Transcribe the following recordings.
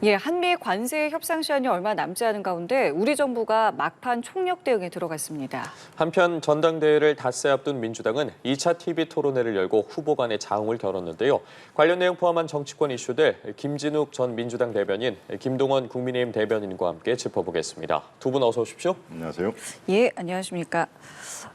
예, 한미 관세 협상 시한이 얼마 남지 않은 가운데 우리 정부가 막판 총력 대응에 들어갔습니다. 한편 전당대회를 닷새 앞둔 민주당은 2차 TV 토론회를 열고 후보 간의 장을 겨뤘는데요. 관련 내용 포함한 정치권 이슈들 김진욱 전 민주당 대변인, 김동원 국민의힘 대변인과 함께 짚어보겠습니다. 두 분 어서 오십시오. 안녕하세요. 예, 안녕하십니까.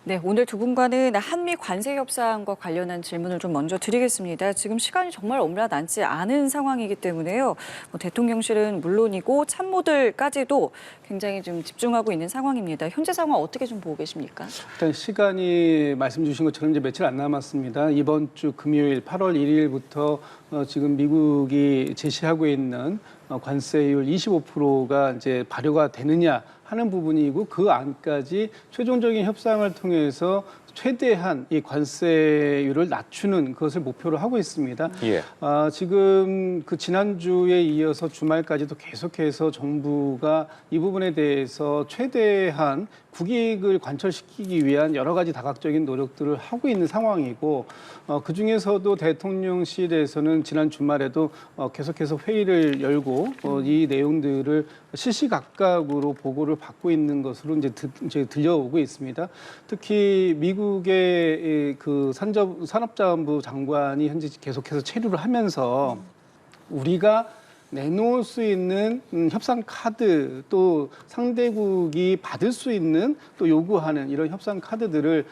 네, 오늘 두 분과는 한미 관세 협상과 관련한 질문을 좀 먼저 드리겠습니다. 지금 시간이 정말 얼마 남지 않은 상황이기 때문에요. 대통령실은 물론이고 참모들까지도 굉장히 좀 집중하고 있는 상황입니다. 현재 상황 어떻게 좀 보고 계십니까? 일단 시간이 말씀 주신 것처럼 이제 며칠 안 남았습니다. 이번 주 금요일 8월 1일부터 지금 미국이 제시하고 있는 관세율 25%가 이제 발효가 되느냐 하는 부분이고 그 안까지 최종적인 협상을 통해서 최대한 이 관세율을 낮추는 것을 목표로 하고 있습니다. 예. 지금 그 지난주에 이어서 주말까지도 계속해서 정부가 이 부분에 대해서 최대한 국익을 관철시키기 위한 여러 가지 다각적인 노력들을 하고 있는 상황이고 그중에서도 대통령실에서는 지난 주말에도 계속해서 회의를 열고 이 내용들을 시시각각으로 보고를 받고 있는 것으로 이제 들려오고 있습니다. 특히 미국의 그 산업자원부 장관이 현재 계속해서 체류를 하면서 우리가 내놓을 수 있는 협상 카드 또 상대국이 받을 수 있는 또 요구하는 이런 협상 카드들을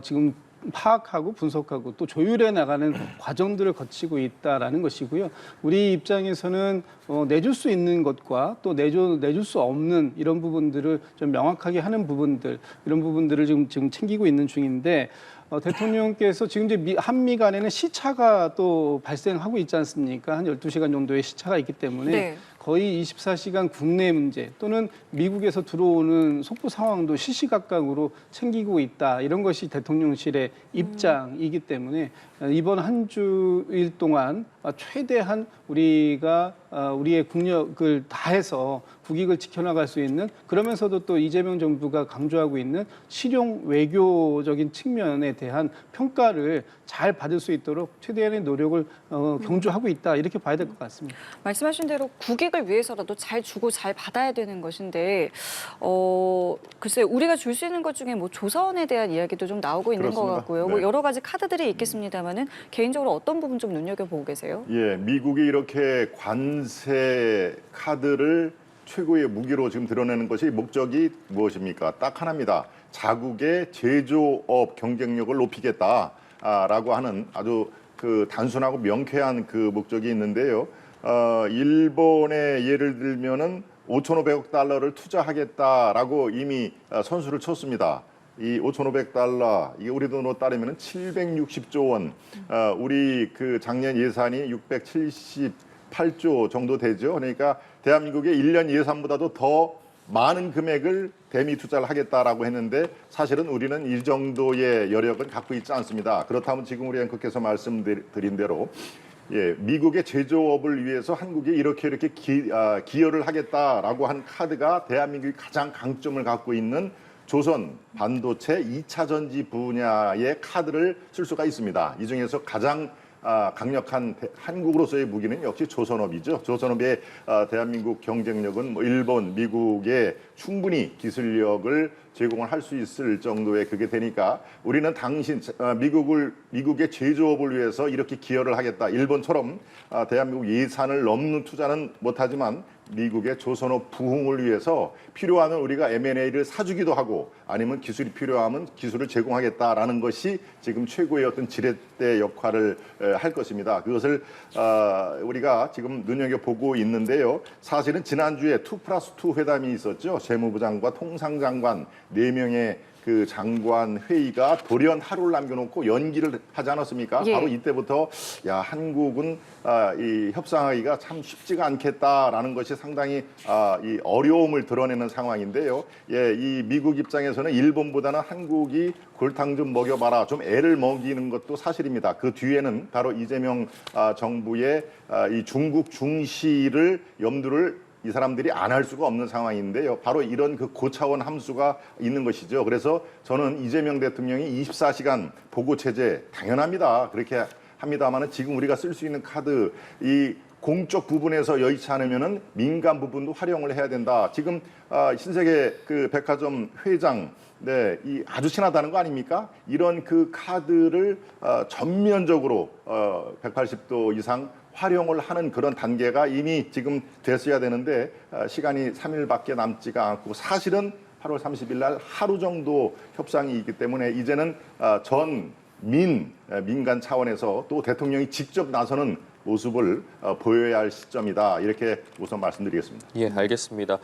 지금 파악하고 분석하고 또 조율해 나가는 과정들을 거치고 있다라는 것이고요. 우리 입장에서는 내줄 수 있는 것과 또 내줄 수 없는 이런 부분들을 좀 명확하게 하는 부분들 이런 부분들을 지금 챙기고 있는 중인데 대통령께서 지금 이제 한미 간에는 시차가 또 발생하고 있지 않습니까? 한 12시간 정도의 시차가 있기 때문에 네. 거의 24시간 국내 문제 또는 미국에서 들어오는 속보 상황도 시시각각으로 챙기고 있다. 이런 것이 대통령실의 입장이기 때문에 이번 한 주일 동안 최대한 우리가 우리의 국력을 다해서 국익을 지켜나갈 수 있는 그러면서도 또 이재명 정부가 강조하고 있는 실용 외교적인 측면에 대한 평가를 잘 받을 수 있도록 최대한의 노력을 경주하고 있다. 이렇게 봐야 될 것 같습니다. 말씀하신 대로 국익을 위해서라도 잘 주고 잘 받아야 되는 것인데 글쎄 우리가 줄 수 있는 것 중에 뭐 조선에 대한 이야기도 좀 나오고 있는 그렇습니다. 것 같고요. 네. 뭐 여러 가지 카드들이 있겠습니다만은 개인적으로 어떤 부분 좀 눈여겨보고 계세요? 예, 미국이 이렇게 관세 카드를 최고의 무기로 지금 드러내는 것이 목적이 무엇입니까? 딱 하나입니다. 자국의 제조업 경쟁력을 높이겠다라고 하는 아주 그 단순하고 명쾌한 그 목적이 있는데요. 일본의 예를 들면은 5,500억 달러를 투자하겠다라고 이미 선수를 쳤습니다. 이 5,500달러, 이게 우리 돈으로 따르면 760조 원, 우리 그 작년 예산이 678조 정도 되죠. 그러니까 대한민국의 1년 예산보다도 더 많은 금액을 대미 투자를 하겠다라고 했는데 사실은 우리는 이 정도의 여력은 갖고 있지 않습니다. 그렇다면 지금 우리 앵커께서 말씀드린 대로 예, 미국의 제조업을 위해서 한국이 이렇게 기여를 하겠다라고 한 카드가 대한민국이 가장 강점을 갖고 있는 조선 반도체 2차 전지 분야의 카드를 쓸 수가 있습니다. 이 중에서 가장 강력한 한국으로서의 무기는 역시 조선업이죠. 조선업의 대한민국 경쟁력은 뭐 일본, 미국에 충분히 기술력을 제공을 할 수 있을 정도의 그게 되니까 우리는 미국의 제조업을 위해서 이렇게 기여를 하겠다. 일본처럼 대한민국 예산을 넘는 투자는 못하지만 미국의 조선업 부흥을 위해서 필요하면 우리가 M&A를 사주기도 하고 아니면 기술이 필요하면 기술을 제공하겠다라는 것이 지금 최고의 어떤 지렛대 역할을 할 것입니다. 그것을 우리가 지금 눈여겨보고 있는데요. 사실은 지난주에 2+2 회담이 있었죠. 재무부 장관, 통상장관 4명의 그 장관 회의가 돌연 하루를 남겨놓고 연기를 하지 않았습니까? 예. 바로 이때부터 야 한국은 이 협상하기가 참 쉽지가 않겠다라는 것이 상당히 이 어려움을 드러내는 상황인데요. 예, 이 미국 입장에서는 일본보다는 한국이 골탕 좀 먹여봐라, 좀 애를 먹이는 것도 사실입니다. 그 뒤에는 바로 이재명 정부의 이 중국 중시를 염두를 이 사람들이 안 할 수가 없는 상황인데요. 바로 이런 그 고차원 함수가 있는 것이죠. 그래서 저는 이재명 대통령이 24시간 보고 체제 당연합니다. 그렇게 합니다만은 지금 우리가 쓸 수 있는 카드 이 공적 부분에서 여의치 않으면은 민간 부분도 활용을 해야 된다. 지금 신세계 그 백화점 회장 네, 이 아주 친하다는 거 아닙니까? 이런 그 카드를 전면적으로 180도 이상 활용을 하는 그런 단계가 이미 지금 됐어야 되는데 시간이 3일밖에 남지가 않고 사실은 8월 30일 날 하루 정도 협상이 있기 때문에 이제는 민간 차원에서 또 대통령이 직접 나서는 모습을 보여야 할 시점이다. 이렇게 우선 말씀드리겠습니다. 예, 알겠습니다.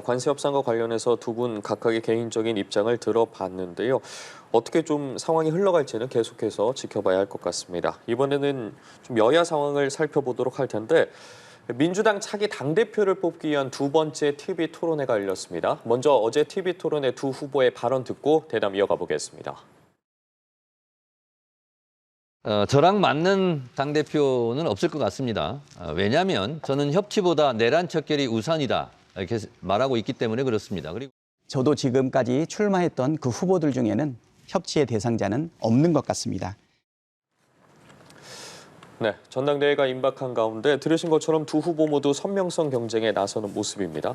관세 협상과 관련해서 두 분 각각의 개인적인 입장을 들어봤는데요. 어떻게 좀 상황이 흘러갈지는 계속해서 지켜봐야 할 것 같습니다. 이번에는 좀 여야 상황을 살펴보도록 할 텐데 민주당 차기 당대표를 뽑기 위한 두 번째 TV 토론회가 열렸습니다. 먼저 어제 TV 토론회 두 후보의 발언 듣고 대담 이어가 보겠습니다. 저랑 맞는 당대표는 없을 것 같습니다. 왜냐하면 저는 협치보다 내란 척결이 우선이다 이렇게 말하고 있기 때문에 그렇습니다. 그리고 저도 지금까지 출마했던 그 후보들 중에는 협치의 대상자는 없는 것 같습니다. 네, 전당대회가 임박한 가운데 들으신 것처럼 두 후보 모두 선명성 경쟁에 나서는 모습입니다.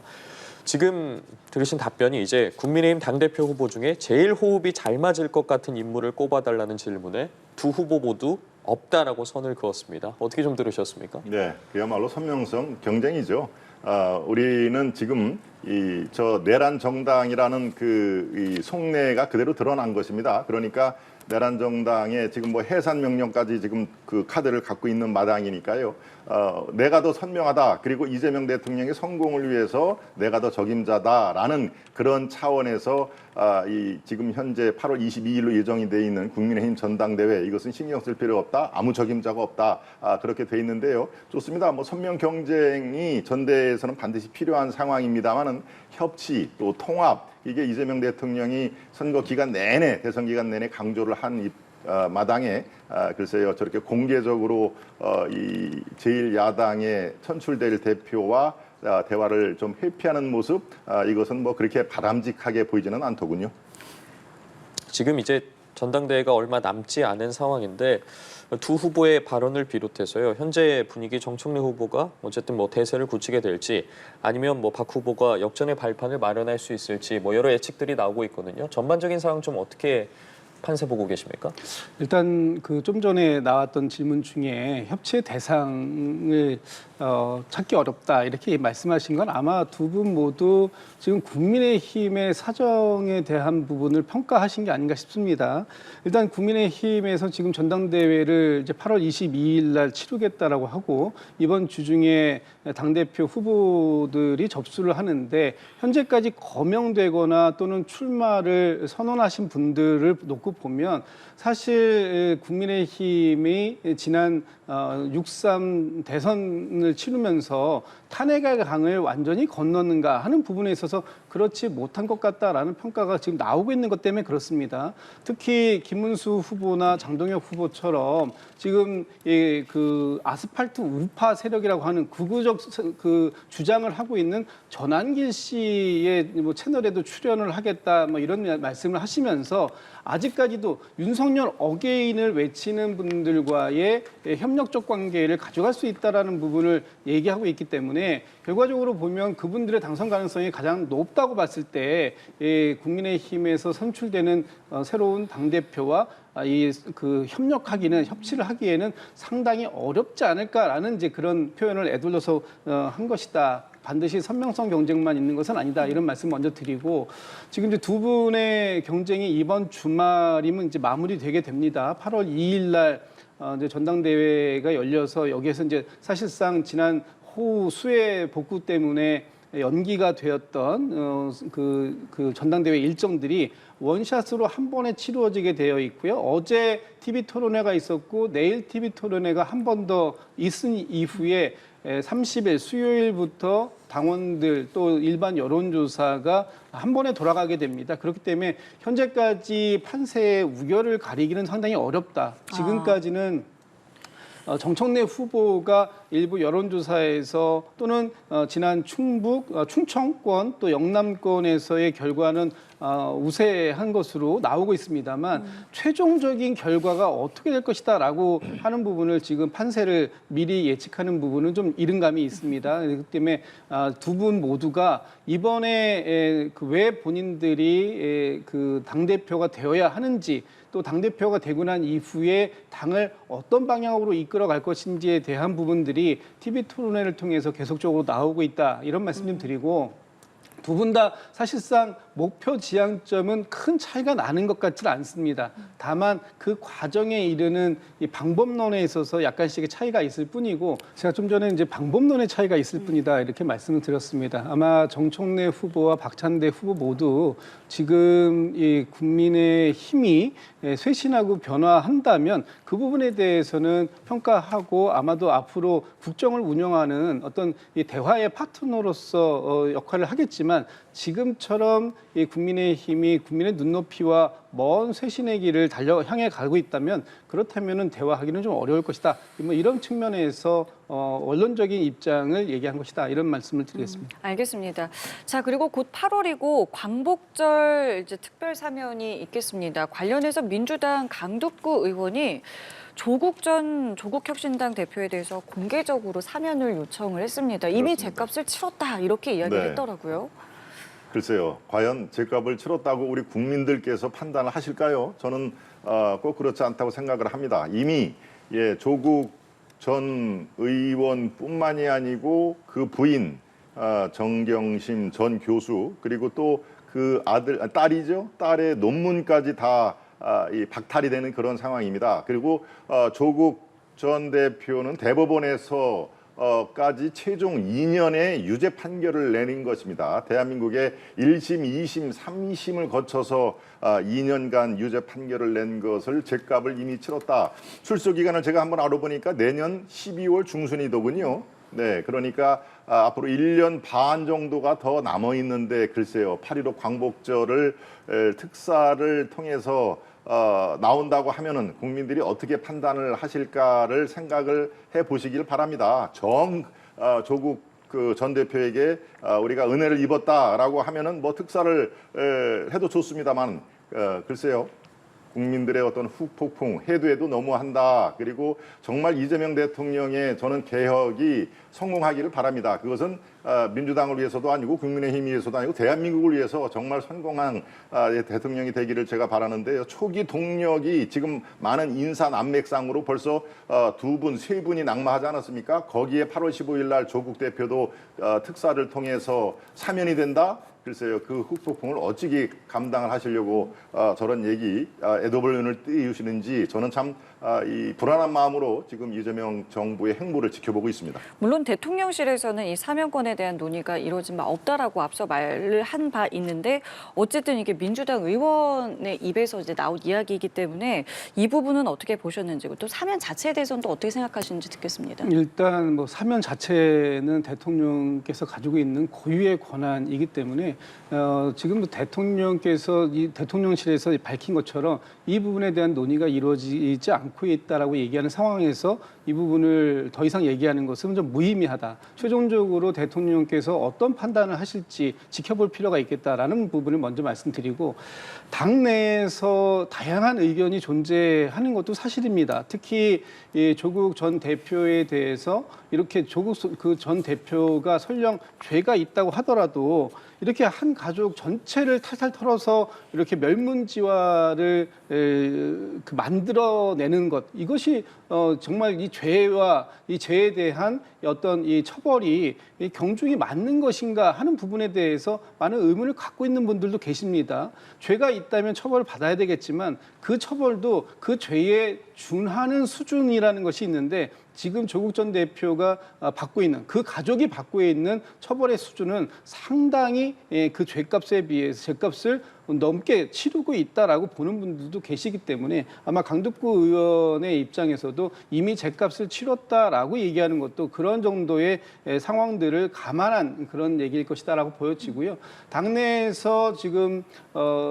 지금 들으신 답변이 이제 국민의힘 당대표 후보 중에 제일 호흡이 잘 맞을 것 같은 인물을 꼽아달라는 질문에 두 후보 모두 없다라고 선을 그었습니다. 어떻게 좀 들으셨습니까? 네, 그야말로 선명성 경쟁이죠. 우리는 지금 저 내란 정당이라는 이 속내가 그대로 드러난 것입니다. 그러니까 내란 정당의 지금 뭐 해산 명령까지 지금 그 카드를 갖고 있는 마당이니까요. 내가 더 선명하다. 그리고 이재명 대통령의 성공을 위해서 내가 더 적임자다라는 그런 차원에서 지금 현재 8월 22일로 예정이 돼 있는 국민의힘 전당대회 이것은 신경 쓸 필요 없다. 아무 적임자가 없다. 그렇게 돼 있는데요. 좋습니다. 뭐 선명 경쟁이 전대에서는 반드시 필요한 상황입니다만은 협치 또 통합 이게 이재명 대통령이 선거 기간 내내 대선 기간 내내 강조를 한 마당에 글쎄요 저렇게 공개적으로 이 제1야당에 선출될 대표와 대화를 좀 회피하는 모습 이것은 뭐 그렇게 바람직하게 보이지는 않더군요. 지금 이제 전당대회가 얼마 남지 않은 상황인데 두 후보의 발언을 비롯해서요. 현재 분위기 정청래 후보가 어쨌든 뭐 대세를 굳히게 될지 아니면 뭐 박 후보가 역전의 발판을 마련할 수 있을지 뭐 여러 예측들이 나오고 있거든요. 전반적인 상황 좀 어떻게 판세 보고 계십니까? 일단 그 좀 전에 나왔던 질문 중에 협치의 대상을 찾기 어렵다 이렇게 말씀하신 건 아마 두 분 모두 지금 국민의힘의 사정에 대한 부분을 평가하신 게 아닌가 싶습니다. 일단 국민의힘에서 지금 전당대회를 이제 8월 22일 날 치르겠다라고 하고 이번 주 중에 당대표 후보들이 접수를 하는데 현재까지 거명되거나 또는 출마를 선언하신 분들을 놓고 보면 사실 국민의힘이 지난 6.3 대선을 치르면서 탄핵의 강을 완전히 건넜는가 하는 부분에 있어서 그렇지 못한 것 같다라는 평가가 지금 나오고 있는 것 때문에 그렇습니다. 특히 김문수 후보나 장동혁 후보처럼 지금 그 아스팔트 우파 세력이라고 하는 극우적 그 주장을 하고 있는 전한길 씨의 뭐 채널에도 출연을 하겠다 뭐 이런 말씀을 하시면서 아직까지도 윤석열 어게인을 외치는 분들과의 협력적 관계를 가져갈 수 있다라는 부분을 얘기하고 있기 때문에 결과적으로 보면 그분들의 당선 가능성이 가장 높다고 봤을 때 국민의힘에서 선출되는 새로운 당대표와 그 협치를 하기에는 상당히 어렵지 않을까라는 이제 그런 표현을 애둘러서 한 것이다. 반드시 선명성 경쟁만 있는 것은 아니다. 이런 말씀 먼저 드리고 지금 이제 두 분의 경쟁이 이번 주말이면 이제 마무리되게 됩니다. 8월 2일 날 이제 전당대회가 열려서 여기에서 이제 사실상 지난 호우 수해 복구 때문에 연기가 되었던 그 전당대회 일정들이 원샷으로 한 번에 치루어지게 되어 있고요. 어제 TV 토론회가 있었고 내일 TV 토론회가 한 번 더 있은 이후에 30일 수요일부터 당원들 또 일반 여론조사가 한 번에 돌아가게 됩니다. 그렇기 때문에 현재까지 판세의 우열을 가리기는 상당히 어렵다. 지금까지는 정청래 후보가 일부 여론조사에서 또는 지난 충북, 충청권 또 영남권에서의 결과는 우세한 것으로 나오고 있습니다만 최종적인 결과가 어떻게 될 것이다라고 하는 부분을 지금 판세를 미리 예측하는 부분은 좀 이른 감이 있습니다. 그렇기 때문에 두 분 모두가 이번에 왜 본인들이 그 당대표가 되어야 하는지 또 당대표가 되고 난 이후에 당을 어떤 방향으로 이끌어갈 것인지에 대한 부분들이 TV 토론회를 통해서 계속적으로 나오고 있다. 이런 말씀 좀 드리고 두 분 다 사실상 목표 지향점은 큰 차이가 나는 것 같지는 않습니다. 다만 그 과정에 이르는 이 방법론에 있어서 약간씩의 차이가 있을 뿐이고 제가 좀 전에 이제 방법론의 차이가 있을 뿐이다 이렇게 말씀을 드렸습니다. 아마 정청래 후보와 박찬대 후보 모두 지금 이 국민의 힘이 쇄신하고 변화한다면 그 부분에 대해서는 평가하고 아마도 앞으로 국정을 운영하는 어떤 이 대화의 파트너로서 역할을 하겠지만 지금처럼 이 국민의 힘이 국민의 눈높이와 먼 쇄신의 길을 향해 가고 있다면 그렇다면은 대화하기는 좀 어려울 것이다. 뭐 이런 측면에서 원론적인 입장을 얘기한 것이다. 이런 말씀을 드리겠습니다. 알겠습니다. 자, 그리고 곧 8월이고 광복절 이제 특별 사면이 있겠습니다. 관련해서 민주당 강덕구 의원이 조국 전 조국혁신당 대표에 대해서 공개적으로 사면을 요청을 했습니다. 이미 그렇습니다. 죗값을 치렀다 이렇게 이야기를 네. 했더라고요. 글쎄요, 과연 죗값을 치렀다고 우리 국민들께서 판단을 하실까요? 저는 꼭 그렇지 않다고 생각을 합니다. 이미 조국 전 의원뿐만이 아니고 그 부인 정경심 전 교수 그리고 또 그 딸이죠. 딸의 논문까지 다 이 박탈이 되는 그런 상황입니다. 그리고 조국 전 대표는 대법원에서 까지 최종 2년의 유죄 판결을 내린 것입니다. 대한민국의 1심, 2심, 3심을 거쳐서 2년간 유죄 판결을 낸 것을 죗값을 이미 치렀다. 출소 기간을 제가 한번 알아보니까 내년 12월 중순이더군요. 네, 그러니까 앞으로 1년 반 정도가 더 남아 있는데 글쎄요, 8.15 광복절을 특사를 통해서 나온다고 하면은 국민들이 어떻게 판단을 하실까를 생각을 해보시길 바랍니다. 조국 그 전 대표에게 우리가 은혜를 입었다라고 하면은 뭐 특사를 해도 좋습니다만 글쎄요. 국민들의 어떤 후폭풍, 해도 너무한다. 그리고 정말 이재명 대통령의 저는 개혁이 성공하기를 바랍니다. 그것은 민주당을 위해서도 아니고 국민의힘 위해서도 아니고 대한민국을 위해서 정말 성공한 대통령이 되기를 제가 바라는데요. 초기 동력이 지금 많은 인사 난맥상으로 벌써 두 분, 세 분이 낙마하지 않았습니까? 거기에 8월 15일 날 조국 대표도 특사를 통해서 사면이 된다? 글쎄요, 그 후폭풍을 어찌게 감당을 하시려고 저런 얘기, 애도벌룬을 띄우시는지 저는 참 이 불안한 마음으로 지금 이재명 정부의 행보를 지켜보고 있습니다. 물론 대통령실에서는 이 사면권에 대한 논의가 이루어진 바 없다라고 앞서 말을 한 바 있는데 어쨌든 이게 민주당 의원의 입에서 이제 나온 이야기이기 때문에 이 부분은 어떻게 보셨는지 또 사면 자체에 대해서는 또 어떻게 생각하시는지 듣겠습니다. 일단 뭐 사면 자체는 대통령께서 가지고 있는 고유의 권한이기 때문에 지금도 대통령께서 이 대통령실에서 밝힌 것처럼 이 부분에 대한 논의가 이루어지지 않고 있다라고 얘기하는 상황에서 이 부분을 더 이상 얘기하는 것은 좀 무의미하다. 최종적으로 대통령께서 어떤 판단을 하실지 지켜볼 필요가 있겠다라는 부분을 먼저 말씀드리고 당내에서 다양한 의견이 존재하는 것도 사실입니다. 특히 조국 전 대표에 대해서 이렇게 조국 그 전 대표가 설령 죄가 있다고 하더라도 이렇게 한 가족 전체를 탈탈 털어서 이렇게 멸문지화를 만들어내는 것 이것이 정말 이 죄와 이 죄에 대한 어떤 이 처벌이 이 경중이 맞는 것인가 하는 부분에 대해서 많은 의문을 갖고 있는 분들도 계십니다. 죄가 있다면 처벌을 받아야 되겠지만 그 처벌도 그 죄에 준하는 수준이라는 것이 있는데 지금 조국 전 대표가 받고 있는 그 가족이 받고 있는 처벌의 수준은 상당히 그 죄값에 비해서 죄값을 넘게 치르고 있다라고 보는 분들도 계시기 때문에 아마 강덕구 의원의 입장에서도 이미 죗값을 치렀다라고 얘기하는 것도 그런 정도의 상황들을 감안한 그런 얘기일 것이다라고 보여지고요. 당내에서 지금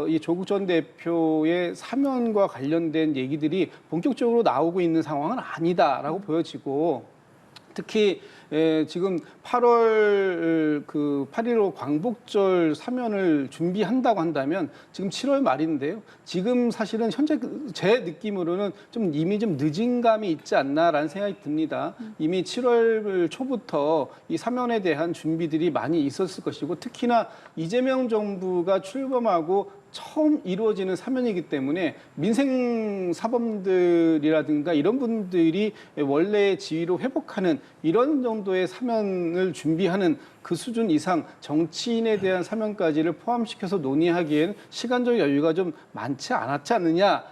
이 조국 전 대표의 사면과 관련된 얘기들이 본격적으로 나오고 있는 상황은 아니다라고 보여지고, 특히 지금 8월 8.15 광복절 사면을 준비한다고 한다면 지금 7월 말인데요. 지금 사실은 현재 제 느낌으로는 좀 이미 좀 늦은 감이 있지 않나라는 생각이 듭니다. 이미 7월 초부터 이 사면에 대한 준비들이 많이 있었을 것이고, 특히나 이재명 정부가 출범하고 처음 이루어지는 사면이기 때문에 민생 사범들이라든가 이런 분들이 원래의 지위로 회복하는 이런 정도의 사면을 준비하는 그 수준 이상 정치인에 대한 사면까지를 포함시켜서 논의하기에는 시간적 여유가 좀 많지 않았지 않느냐,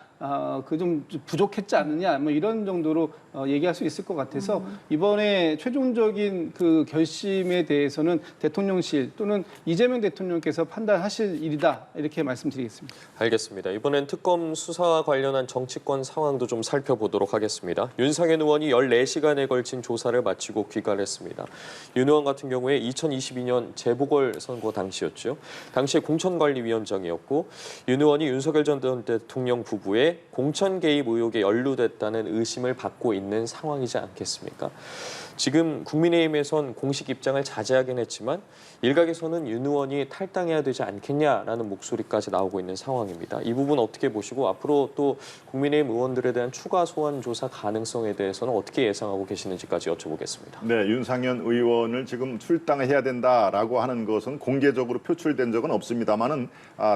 그 좀 부족했지 않느냐, 뭐 이런 정도로 얘기할 수 있을 것 같아서 이번에 최종적인 그 결심에 대해서는 대통령실 또는 이재명 대통령께서 판단하실 일이다, 이렇게 말씀드리겠습니다. 알겠습니다. 이번엔 특검 수사와 관련한 정치권 상황도 좀 살펴보도록 하겠습니다. 윤상현 의원이 14시간에 걸친 조사를 마치고 귀가했습니다. 윤 의원 같은 경우에 2022년 재보궐선거 당시였죠. 당시에 공천관리위원장이었고, 윤 의원이 윤석열 전 대통령 부부의 공천 개입 의혹에 연루됐다는 의심을 받고 있는 상황이지 않겠습니까? 지금 국민의힘에선 공식 입장을 자제하긴 했지만 일각에서는 윤 의원이 탈당해야 되지 않겠냐라는 목소리까지 나오고 있는 상황입니다. 이 부분 어떻게 보시고 앞으로 또 국민의힘 의원들에 대한 추가 소환 조사 가능성에 대해서는 어떻게 예상하고 계시는지까지 여쭤보겠습니다. 네, 윤상현 의원을 지금 출당해야 된다라고 하는 것은 공개적으로 표출된 적은 없습니다만은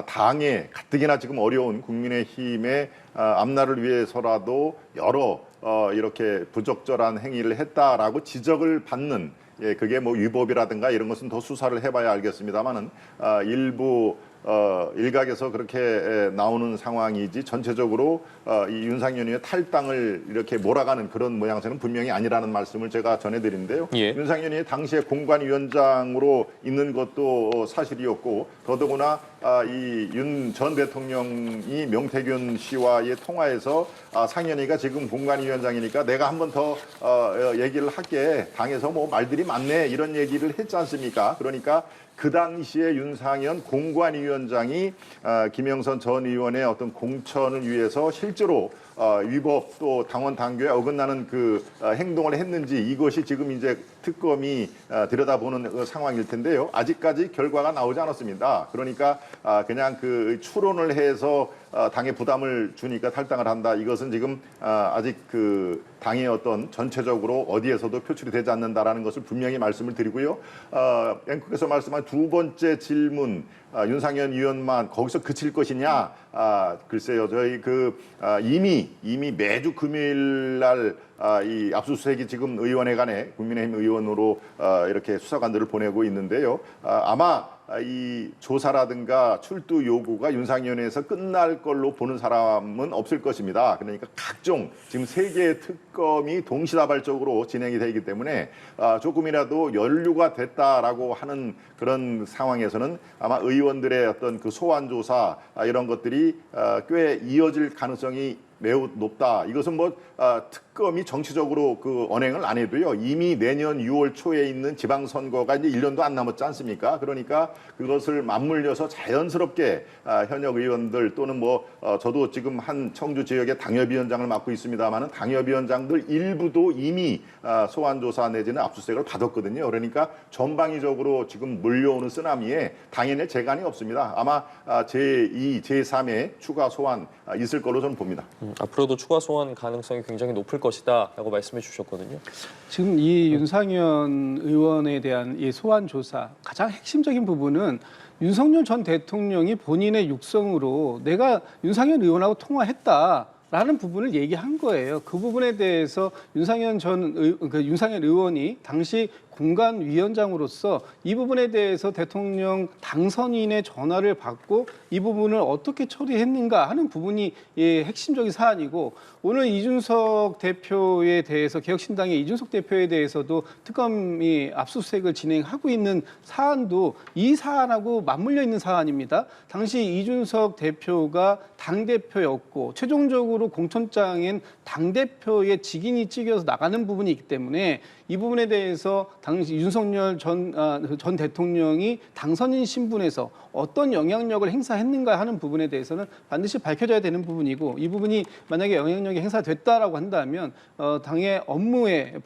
당에 가뜩이나 지금 어려운 국민의힘의 앞날을 위해서라도 여러 이렇게 부적절한 행위를 했다라고 지적을 받는, 그게 뭐 위법이라든가 이런 것은 더 수사를 해봐야 알겠습니다만은 일부 일각에서 그렇게 나오는 상황이지 전체적으로 이 윤상현 의원의 탈당을 이렇게 몰아가는 그런 모양새는 분명히 아니라는 말씀을 제가 전해드리는데요. 예. 윤상현 의원이 당시에 공관위원장으로 있는 것도 사실이었고, 더더구나 이 윤 전 대통령이 명태균 씨와의 통화에서 상현이가 지금 공관위원장이니까 내가 한 번 더 얘기를 할게, 당에서 뭐 말들이 많네, 이런 얘기를 했지 않습니까? 그러니까 그 당시에 윤상현 공관위원장이 김영선 전 의원의 어떤 공천을 위해서 실제로 위법 또 당원 당규에 어긋나는 그 행동을 했는지, 이것이 지금 이제 특검이 들여다보는 그 상황일 텐데요. 아직까지 결과가 나오지 않았습니다. 그러니까 그냥 그 추론을 해서 당에 부담을 주니까 탈당을 한다, 이것은 지금 아직 그 당의 어떤 전체적으로 어디에서도 표출이 되지 않는다라는 것을 분명히 말씀을 드리고요. 앵커께서 말씀한 두 번째 질문, 윤상현 의원만 거기서 그칠 것이냐? 글쎄요, 저희 이미 매주 금요일 날 이 압수수색이 지금 의원회관에 국민의힘 의원으로 이렇게 수사관들을 보내고 있는데요. 아마 이 조사라든가 출두 요구가 윤상현에서 끝날 걸로 보는 사람은 없을 것입니다. 그러니까 각종 지금 3개의 특검이 동시다발적으로 진행이 되기 때문에 조금이라도 연루가 됐다라고 하는 그런 상황에서는 아마 의원들의 어떤 그 소환 조사 이런 것들이 꽤 이어질 가능성이 매우 높다. 이것은 뭐 특검이 정치적으로 그 언행을 안 해도요, 이미 내년 6월 초에 있는 지방선거가 이제 1년도 안 남았지 않습니까? 그러니까 그것을 맞물려서 자연스럽게 현역 의원들 또는 뭐 저도 지금 한 청주 지역의 당협위원장을 맡고 있습니다만은 당협위원장들 일부도 이미 소환조사 내지는 압수수색을 받았거든요. 그러니까 전방위적으로 지금 몰려오는 쓰나미에 당연히 재간이 없습니다. 아마 제2, 제3의 추가 소환 있을 걸로 저는 봅니다. 앞으로도 추가 소환 가능성이 굉장히 높을 것이다라고 말씀해 주셨거든요. 지금 이 윤상현 의원에 대한 이 소환 조사 가장 핵심적인 부분은 윤석열 전 대통령이 본인의 육성으로 내가 윤상현 의원하고 통화했다라는 부분을 얘기한 거예요. 그 부분에 대해서 윤상현 의원이 당시 공관위원장으로서 이 부분에 대해서 대통령 당선인의 전화를 받고 이 부분을 어떻게 처리했는가 하는 부분이 핵심적인 사안이고, 오늘 이준석 대표에 대해서, 개혁신당의 이준석 대표에 대해서도 특검이 압수수색을 진행하고 있는 사안도 이 사안하고 맞물려 있는 사안입니다. 당시 이준석 대표가 당대표였고 최종적으로 공천장엔 당대표의 직인이 찍혀서 나가는 부분이 있기 때문에 이 부분에 대해서 당시 윤석열 전 대통령이 당선인 신분에서 어떤 영향력을 행사했는가 하는 부분에 대해서는 반드시 밝혀져야 되는 부분이고, 이 부분이 만약에 영향력이 행사됐다라고 한다면 당의 업무를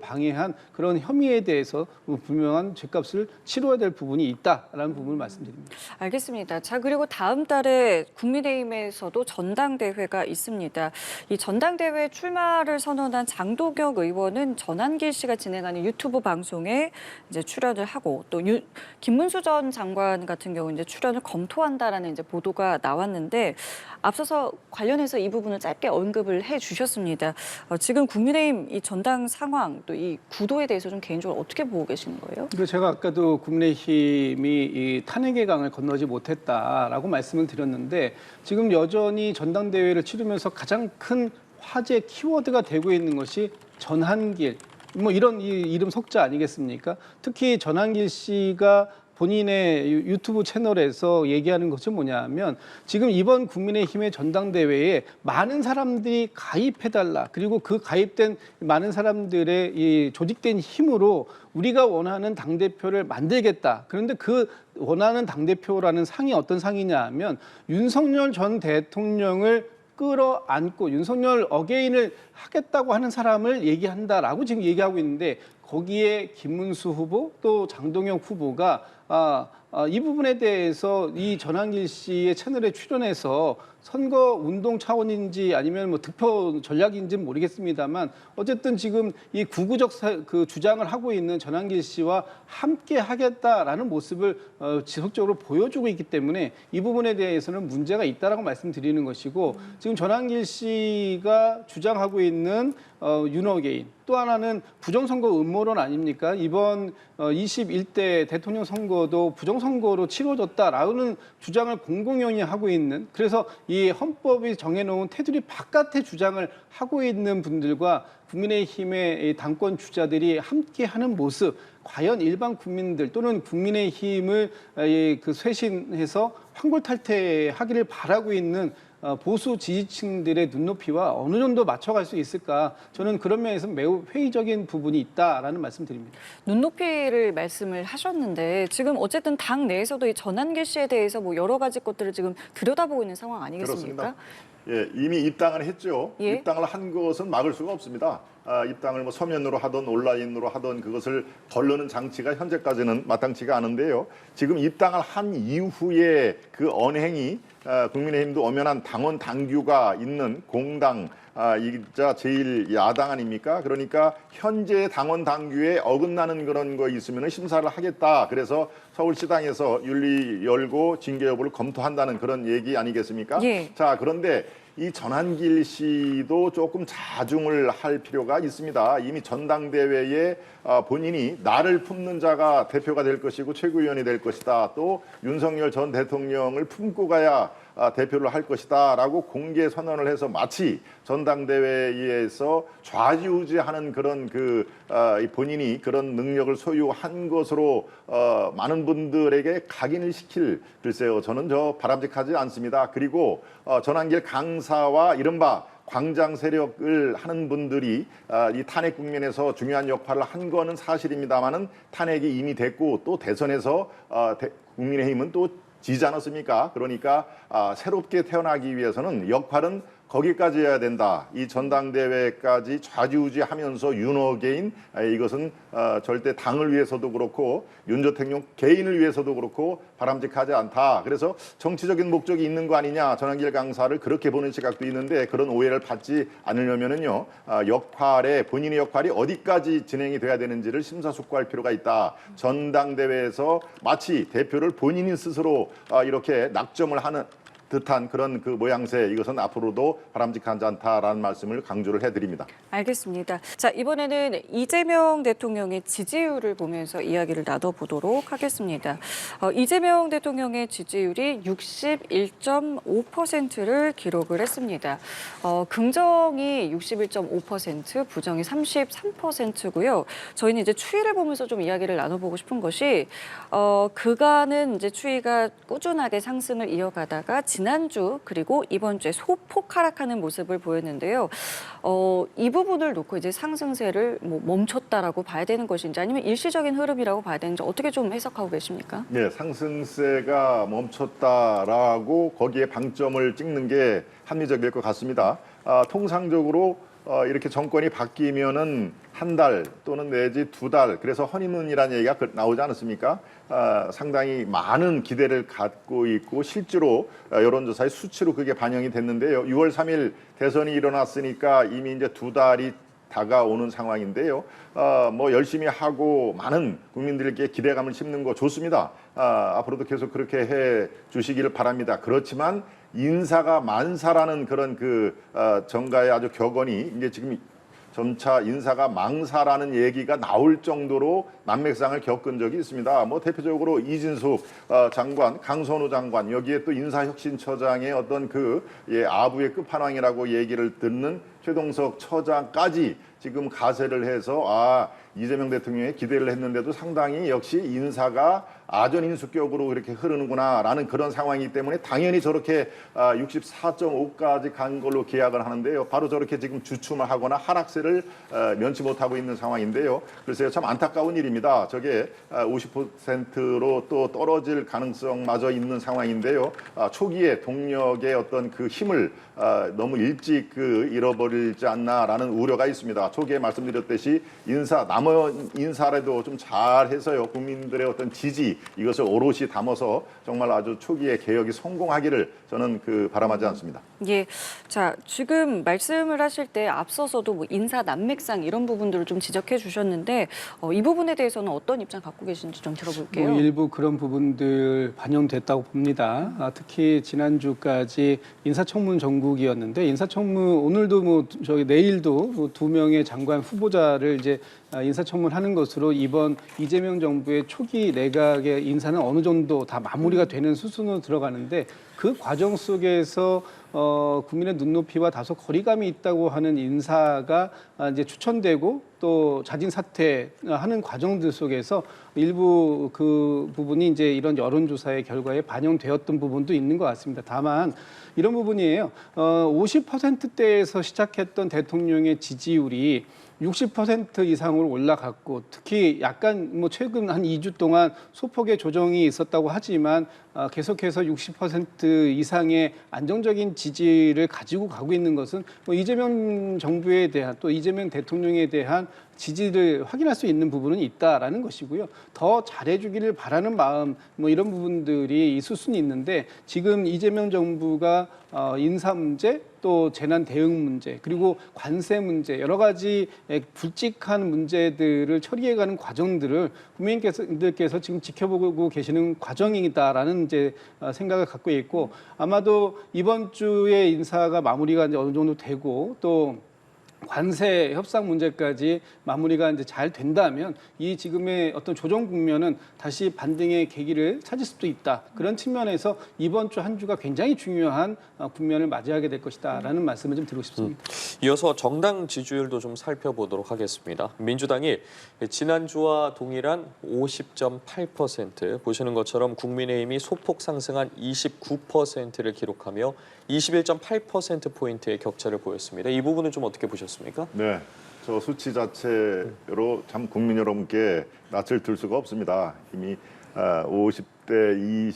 방해한 그런 혐의에 대해서 분명한 죗값을 치러야 될 부분이 있다라는 부분을 말씀드립니다. 알겠습니다. 자, 그리고 다음 달에 국민의힘에서도 전당대회가 있습니다. 이 전당대회 출마를 선언한 장도겸 의원은 전한길 씨가 진행하는 유튜브 방송에 이제 출연을 하고, 또 김문수 전 장관 같은 경우 이제 출연을 검토한다라는 이제 보도가 나왔는데, 앞서서 관련해서 이 부분을 짧게 언급을 해주셨습니다. 지금 국민의힘 이 전당 상황, 또 이 구도에 대해서 좀 개인적으로 어떻게 보고 계시는 거예요? 그리고 제가 아까도 국민의힘이 이 탄핵의 강을 건너지 못했다라고 말씀을 드렸는데, 지금 여전히 전당대회를 치르면서 가장 큰 화제 키워드가 되고 있는 것이 전한길, 뭐 이런 이름 석자 아니겠습니까? 특히 전한길 씨가 본인의 유튜브 채널에서 얘기하는 것은 뭐냐면, 지금 이번 국민의힘의 전당대회에 많은 사람들이 가입해달라, 그리고 그 가입된 많은 사람들의 이 조직된 힘으로 우리가 원하는 당대표를 만들겠다. 그런데 그 원하는 당대표라는 상이 어떤 상이냐 하면, 윤석열 전 대통령을 끌어안고 윤석열 어게인을 하겠다고 하는 사람을 얘기한다라고 지금 얘기하고 있는데, 거기에 김문수 후보 또 장동혁 후보가 이 부분에 대해서 이 전한길 씨의 채널에 출연해서 선거 운동 차원인지 아니면 뭐 득표 전략인지는 모르겠습니다만, 어쨌든 지금 이 구구적 그 주장을 하고 있는 전한길 씨와 함께 하겠다라는 모습을 지속적으로 보여주고 있기 때문에 이 부분에 대해서는 문제가 있다라고 말씀드리는 것이고, 지금 전한길 씨가 주장하고 있는 윤어게인, 또 하나는 부정선거 음모론 아닙니까? 이번 21대 대통령 선거도 부정선거로 치러졌다라는 주장을 공공연히 하고 있는, 그래서 이 헌법이 정해놓은 테두리 바깥의 주장을 하고 있는 분들과 국민의힘의 당권 주자들이 함께하는 모습, 과연 일반 국민들 또는 국민의힘을 그 쇄신해서 환골탈퇴하기를 바라고 있는 보수 지지층들의 눈높이와 어느 정도 맞춰갈 수 있을까? 저는 그런 면에서 매우 회의적인 부분이 있다라는 말씀드립니다. 눈높이를 말씀을 하셨는데, 지금 어쨌든 당 내에서도 이 전한길 씨에 대해서 뭐 여러 가지 것들을 지금 들여다보고 있는 상황 아니겠습니까? 그렇습니다. 예, 이미 입당을 했죠. 예. 입당을 한 것은 막을 수가 없습니다. 입당을 뭐 서면으로 하던 온라인으로 하던 그것을 걸르는 장치가 현재까지는 마땅치가 않은데요. 지금 입당을 한 이후에 그 언행이 국민의힘도 엄연한 당원 당규가 있는 공당, 이자 제일 야당 아닙니까? 그러니까 현재 당원 당규에 어긋나는 그런 거 있으면 심사를 하겠다. 그래서 서울시당에서 윤리 열고 징계 여부를 검토한다는 그런 얘기 아니겠습니까? 예. 자, 그런데 이 전한길 씨도 조금 자중을 할 필요가 있습니다. 이미 전당대회에 본인이 나를 품는 자가 대표가 될 것이고 최고위원이 될 것이다. 또 윤석열 전 대통령을 품고 가야 대표를 할 것이다 라고 공개 선언을 해서 마치 전당대회에서 좌지우지하는 그런 본인이 그런 능력을 소유한 것으로 많은 분들에게 각인을 시킬, 글쎄요, 저는 바람직하지 않습니다. 그리고 전한길 강사와 이른바 광장 세력을 하는 분들이 이 탄핵 국면에서 중요한 역할을 한 거는 사실입니다만은 탄핵이 이미 됐고 또 대선에서 국민의힘은 또 지지 않았습니까? 그러니까 새롭게 태어나기 위해서는 역할은 거기까지 해야 된다. 이 전당대회까지 좌지우지하면서 윤어게인, 이것은 절대 당을 위해서도 그렇고 윤 대통령 개인을 위해서도 그렇고 바람직하지 않다. 그래서 정치적인 목적이 있는 거 아니냐, 전한길 강사를 그렇게 보는 시각도 있는데, 그런 오해를 받지 않으려면은요, 본인의 역할이 어디까지 진행이 돼야 되는지를 심사숙고할 필요가 있다. 전당대회에서 마치 대표를 본인이 스스로 이렇게 낙점을 하는, 듯한 그런 그 모양새, 이것은 앞으로도 바람직하지 않다라는 말씀을 강조를 해드립니다. 알겠습니다. 자, 이번에는 이재명 대통령의 지지율을 보면서 이야기를 나눠보도록 하겠습니다. 이재명 대통령의 지지율이 61.5%를 기록을 했습니다. 긍정이 61.5%, 부정이 33%고요. 저희는 이제 추이를 보면서 좀 이야기를 나눠보고 싶은 것이 그간은 이제 추이가 꾸준하게 상승을 이어가다가 지난주 그리고 이번 주에 소폭 하락하는 모습을 보였는데요. 이 부분을 놓고 이제 상승세를 뭐 멈췄다라고 봐야 되는 것인지 아니면 일시적인 흐름이라고 봐야 되는지 어떻게 좀 해석하고 계십니까? 네, 상승세가 멈췄다라고 거기에 방점을 찍는 게 합리적일 것 같습니다. 통상적으로 이렇게 정권이 바뀌면은 한 달 또는 내지 2달, 그래서 허니문이라는 얘기가 나오지 않았습니까? 상당히 많은 기대를 갖고 있고 실제로 여론조사의 수치로 그게 반영이 됐는데요. 6월 3일 대선이 일어났으니까 이미 이제 2달이 다가오는 상황인데요. 뭐 열심히 하고 많은 국민들에게 기대감을 심는 거 좋습니다. 앞으로도 계속 그렇게 해 주시기를 바랍니다. 그렇지만 인사가 만사라는 그런 정가의 아주 격언이 이제 지금 점차 인사가 망사라는 얘기가 나올 정도로 난맥상을 겪은 적이 있습니다. 뭐 대표적으로 이진숙 장관, 강선우 장관, 여기에 또 인사혁신처장의 어떤 아부의 끝판왕이라고 얘기를 듣는 최동석 처장까지 지금 가세를 해서 이재명 대통령의 기대를 했는데도 상당히 역시 인사가 아전인수격으로 그렇게 흐르는구나라는 그런 상황이기 때문에 당연히 저렇게 64.5까지 간 걸로 계약을 하는데요. 바로 저렇게 지금 주춤을 하거나 하락세를 면치 못하고 있는 상황인데요. 글쎄요, 참 안타까운 일입니다. 저게 50%로 또 떨어질 가능성마저 있는 상황인데요. 초기에 동력의 어떤 그 힘을 너무 일찍 잃어버리지 않나라는 우려가 있습니다. 초기에 말씀드렸듯이 남은 인사라도 좀 잘해서요, 국민들의 어떤 지지 이것을 오롯이 담아서 정말 아주 초기에 개혁이 성공하기를 저는 바람하지 않습니다. 예, 자 지금 말씀을 하실 때 앞서서도 뭐 인사 난맥상 이런 부분들을 좀 지적해 주셨는데 이 부분에 대해서는 어떤 입장 갖고 계신지 좀 들어볼게요. 일부 그런 부분들 반영됐다고 봅니다. 특히 지난주까지 인사청문 전국이었는데 인사청문 오늘도 내일도 2명의 장관 후보자를 이제 인사청문하는 것으로 이번 이재명 정부의 초기 내각의 인사는 어느 정도 다 마무리가 되는 수순으로 들어가는데 그 과정 속에서 국민의 눈높이와 다소 거리감이 있다고 하는 인사가 이제 추천되고 또 자진 사퇴하는 과정들 속에서 일부 그 부분이 이제 이런 여론조사의 결과에 반영되었던 부분도 있는 것 같습니다. 다만 이런 부분이에요. 50%대에서 시작했던 대통령의 지지율이 60% 이상으로 올라갔고 특히 약간 최근 한 2주 동안 소폭의 조정이 있었다고 하지만 계속해서 60% 이상의 안정적인 지지를 가지고 가고 있는 것은 이재명 정부에 대한 또 이재명 대통령에 대한 지지를 확인할 수 있는 부분은 있다라는 것이고요. 더 잘해주기를 바라는 마음 이런 부분들이 있을 수는 있는데 지금 이재명 정부가 인사 문제 또 재난 대응 문제 그리고 관세 문제 여러 가지 굵직한 문제들을 처리해가는 과정들을 국민들께서 지금 지켜보고 계시는 과정이다라는 이제 생각을 갖고 있고 아마도 이번 주에 인사가 마무리가 이제 어느 정도 되고 또 관세 협상 문제까지 마무리가 이제 잘 된다면 이 지금의 어떤 조정 국면은 다시 반등의 계기를 찾을 수도 있다. 그런 측면에서 이번 주 한 주가 굉장히 중요한 국면을 맞이하게 될 것이다라는 말씀을 좀 드리고 싶습니다. 이어서 정당 지지율도 좀 살펴보도록 하겠습니다. 민주당이 지난주와 동일한 50.8% 보시는 것처럼 국민의힘이 소폭 상승한 29%를 기록하며 21.8%포인트의 격차를 보였습니다. 이 부분은 좀 어떻게 보셨습니까? 네, 저 수치 자체로 참 국민 여러분께 낯을 들 수가 없습니다. 이미 50대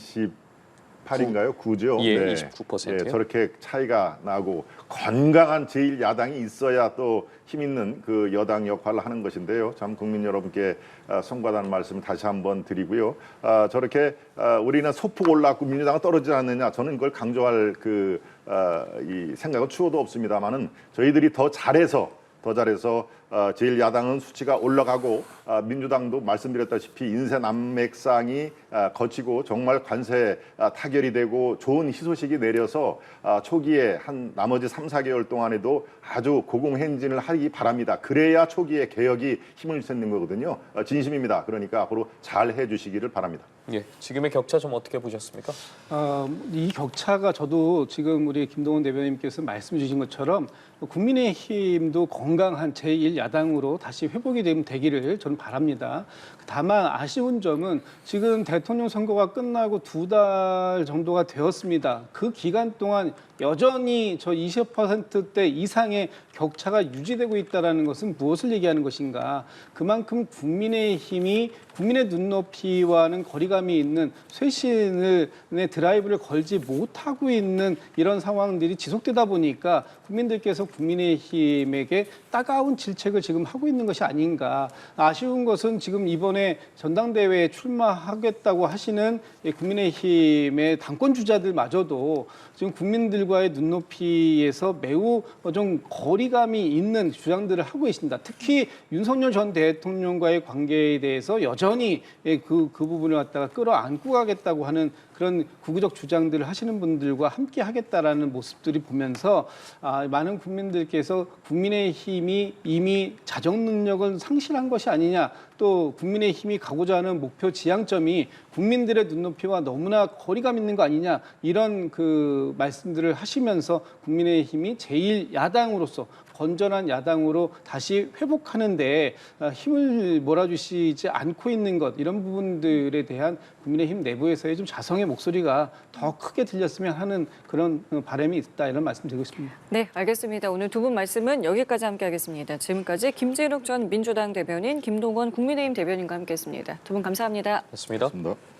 28인가요? 9죠? 예, 네. 29%요. 네, 저렇게 차이가 나고 건강한 제1야당이 있어야 또 힘 있는 그 여당 역할을 하는 것인데요. 참 국민 여러분께 송구하다는 말씀을 다시 한번 드리고요. 저렇게 우리는 소폭 올랐고 민주당은 떨어지지 않느냐. 저는 그걸 강조할 이 생각은 추호도 없습니다만은 저희들이 더 잘해서 제1야당은 수치가 올라가고 민주당도 말씀드렸다시피 인쇄남맥상이 거치고 정말 관세 타결이 되고 좋은 희소식이 내려서 초기에 한 나머지 3, 4개월 동안에도 아주 고공행진을 하기 바랍니다. 그래야 초기에 개혁이 힘을 싣는 거거든요. 진심입니다. 그러니까 앞으로 잘 해주시기를 바랍니다. 예, 지금의 격차 좀 어떻게 보셨습니까? 이 격차가 저도 지금 우리 김동원 대변인께서 말씀 주신 것처럼 국민의힘도 건강한 제1야당으로 다시 회복이 되기를 저는 바랍니다. 다만 아쉬운 점은 지금 대통령 선거가 끝나고 2달 정도가 되었습니다. 그 기간 동안 여전히 저 20%대 이상의 격차가 유지되고 있다는 것은 무엇을 얘기하는 것인가? 그만큼 국민의힘이 국민의 눈높이와는 거리감이 있는 쇄신의 드라이브를 걸지 못하고 있는 이런 상황들이 지속되다 보니까 국민들께서 국민의힘에게 따가운 질책을 지금 하고 있는 것이 아닌가. 아쉬운 것은 지금 이번에 전당대회에 출마하겠다고 하시는 국민의힘의 당권 주자들마저도 지금 국민들과의 눈높이에서 매우 좀 거리감이 있는 주장들을 하고 있습니다. 특히 윤석열 전 대통령과의 관계에 대해서 여전히 그 부분을 갖다가 끌어안고 가겠다고 하는 그런 구구적 주장들을 하시는 분들과 함께 하겠다라는 모습들이 보면서 많은 국민들께서 국민의힘이 이미 자정 능력은 상실한 것이 아니냐, 또 국민의힘이 가고자 하는 목표 지향점이 국민들의 눈높이와 너무나 거리감 있는 거 아니냐, 이런 그 말씀들을 하시면서 국민의힘이 제1야당으로서 건전한 야당으로 다시 회복하는데 힘을 몰아주시지 않고 있는 것, 이런 부분들에 대한 국민의힘 내부에서의 좀 자성의 목소리가 더 크게 들렸으면 하는 그런 바람이 있다, 이런 말씀 드리고 싶습니다. 네, 알겠습니다. 오늘 두 분 말씀은 여기까지 함께하겠습니다. 지금까지 김진욱 전 민주당 대변인, 김동원 국민의힘 대변인과 함께했습니다. 두 분 감사합니다. 됐습니다. 고맙습니다.